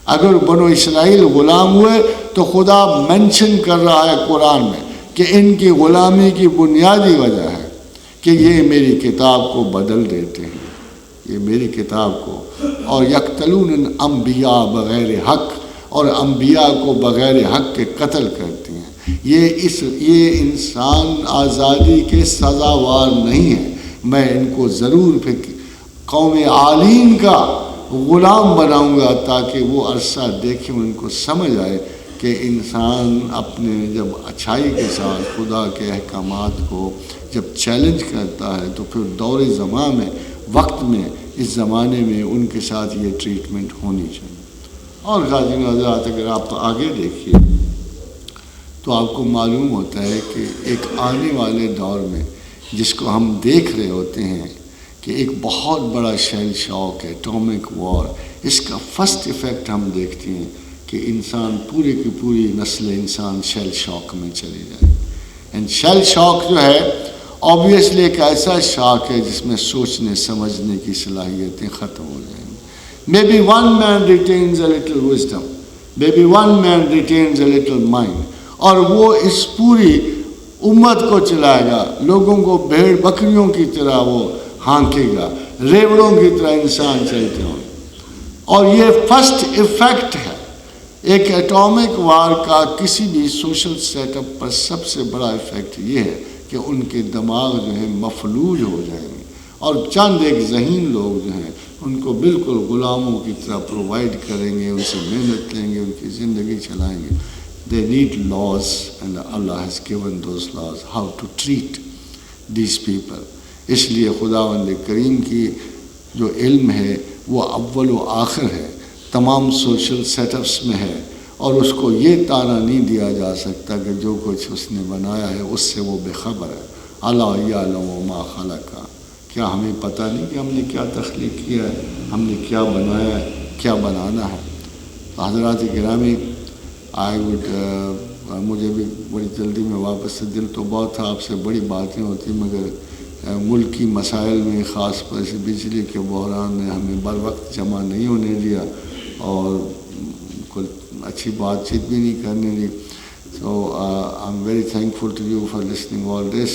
اگر بنو اسرائیل غلام ہوئے تو خدا مینشن کر رہا ہے قرآن میں کہ ان کی غلامی کی بنیادی وجہ ہے کہ یہ میری کتاب کو بدل دیتے ہیں، یہ میری کتاب کو، اور یقتلون الانبیاء بغیر حق، اور انبیاء کو بغیر حق کے قتل کرتے ہیں۔ یہ انسان آزادی کے سزاوار نہیں ہے۔ میں ان کو ضرور پھر قوم عالین کا غلام بناؤں گا تاکہ وہ عرصہ دیکھیں، ان کو سمجھ آئے کہ انسان اپنے جب اچھائی کے ساتھ خدا کے احکامات کو جب چیلنج کرتا ہے تو پھر دور زمان میں، وقت میں، اس زمانے میں ان کے ساتھ یہ ٹریٹمنٹ ہونی چاہیے۔ اور غازی حضرات اگر آپ آگے دیکھیے تو آپ کو معلوم ہوتا ہے کہ ایک آنے والے دور میں جس کو ہم دیکھ رہے ہوتے ہیں کہ ایک بہت بڑا شیل شاک ہے، ایٹامک وار، اس کا فرسٹ ایفیکٹ ہم دیکھتے ہیں کہ انسان پوری کی پوری نسل انسان شیل شاک میں چلی جائے۔ اینڈ شیل شاک جو ہے obviously ایک ایسا شاک ہے جس میں سوچنے سمجھنے کی صلاحیتیں ختم ہو جائیں گی۔ Maybe one man retains a little wisdom, maybe one man retains a little mind، اور وہ اس پوری امت کو چلائے گا، لوگوں کو بھیڑ بکریوں کی طرح وہ ہانکے گا، ریوڑوں کی طرح انسان چلتے ہوں گے۔ اور یہ فرسٹ ایفیکٹ ہے ایک ایٹامک وار کا کسی بھی سوشل سیٹ اپ پر۔ سب سے بڑا ایفیکٹ یہ ہے کہ ان کے دماغ جو ہے مفلوج ہو جائیں گے، اور چند ایک ذہین لوگ جو ہیں ان کو بالکل غلاموں کی طرح پرووائڈ کریں گے، ان سے محنت لیں گے، ان کی زندگی چلائیں گے۔ They need laws and Allah has given those laws how to treat these people۔ اس لیے خداوند کریم کی جو علم ہے وہ اول و آخر ہے، تمام سوشل سیٹ اپس میں ہے، اور اس کو یہ طعنہ نہیں دیا جا سکتا کہ جو کچھ اس نے بنایا ہے اس سے وہ بے خبر ہے۔ الا یعلم ما خلق، کیا ہمیں پتہ نہیں کہ ہم نے کیا تخلیق کیا ہے، ہم نے کیا بنایا ہے، کیا بنانا ہے۔ حضرات گرامی، مجھے بھی بڑی جلدی میں واپس سے، دل تو بہت تھا آپ سے بڑی باتیں ہوتی، مگر ملکی مسائل میں خاص طور سے بجلی کے بحران نے ہمیں بر وقت جمع نہیں ہونے دیا اور کوئی اچھی بات چیت بھی نہیں کرنے دی۔ So I'm very thankful to you for listening all this۔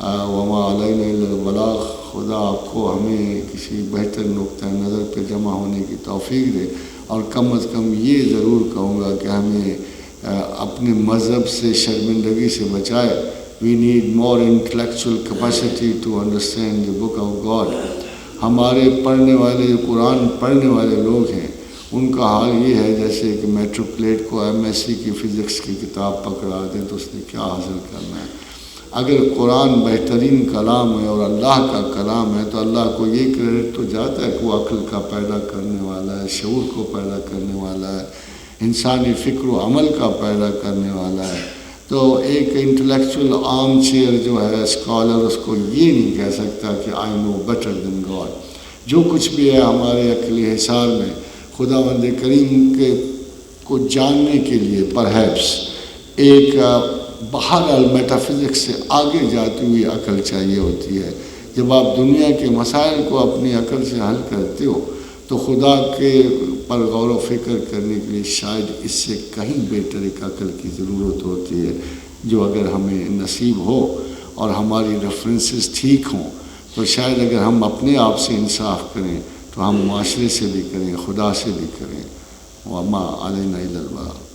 وما علینا الا البلاغ۔ خدا آپ کو ہمیں کسی بہتر نقطہ نظر پہ جمع ہونے کی توفیق دے، اور کم از کم یہ ضرور کہوں گا کہ ہمیں اپنے مذہب سے شرمندگی سے بچائے۔ We need more intellectual capacity to understand the book of God۔ ہمارے پڑھنے والے، جو قرآن پڑھنے والے لوگ ہیں، ان کا حال یہ ہے جیسے کہ میٹرکلیٹ کو MSc کی فزکس کی کتاب پکڑا دیں تو اس نے کیا حاصل کرنا ہے۔ اگر قرآن بہترین کلام ہے اور اللہ کا کلام ہے تو اللہ کو یہ کریڈٹ تو جاتا ہے کہ وہ عقل کا پیدا کرنے والا ہے، شعور کو پیدا کرنے والا ہے، انسانی فکر و عمل کا پیدا کرنے والا ہے۔ تو ایک انٹلیکچوئل آرم چیئر جو ہے اسکالر، اس کو یہ نہیں کہہ سکتا کہ آئی نو بیٹر دین گاڈ۔ جو کچھ بھی ہے ہمارے عقلی حصار میں، خداوند کریم کے کو جاننے کے لیے پرہیپس ایک بہرحال میٹافزکس سے آگے جاتی ہوئی عقل چاہیے ہوتی ہے۔ جب آپ دنیا کے مسائل کو اپنی عقل سے حل کرتے ہو تو خدا کے پر غور و فکر کرنے کے لیے شاید اس سے کہیں بہتر ایک عقل کی ضرورت ہوتی ہے، جو اگر ہمیں نصیب ہو اور ہماری ریفرنسز ٹھیک ہوں تو شاید اگر ہم اپنے آپ سے انصاف کریں تو ہم معاشرے سے بھی کریں، خدا سے بھی کریں۔ وما علینا الا البلاغ۔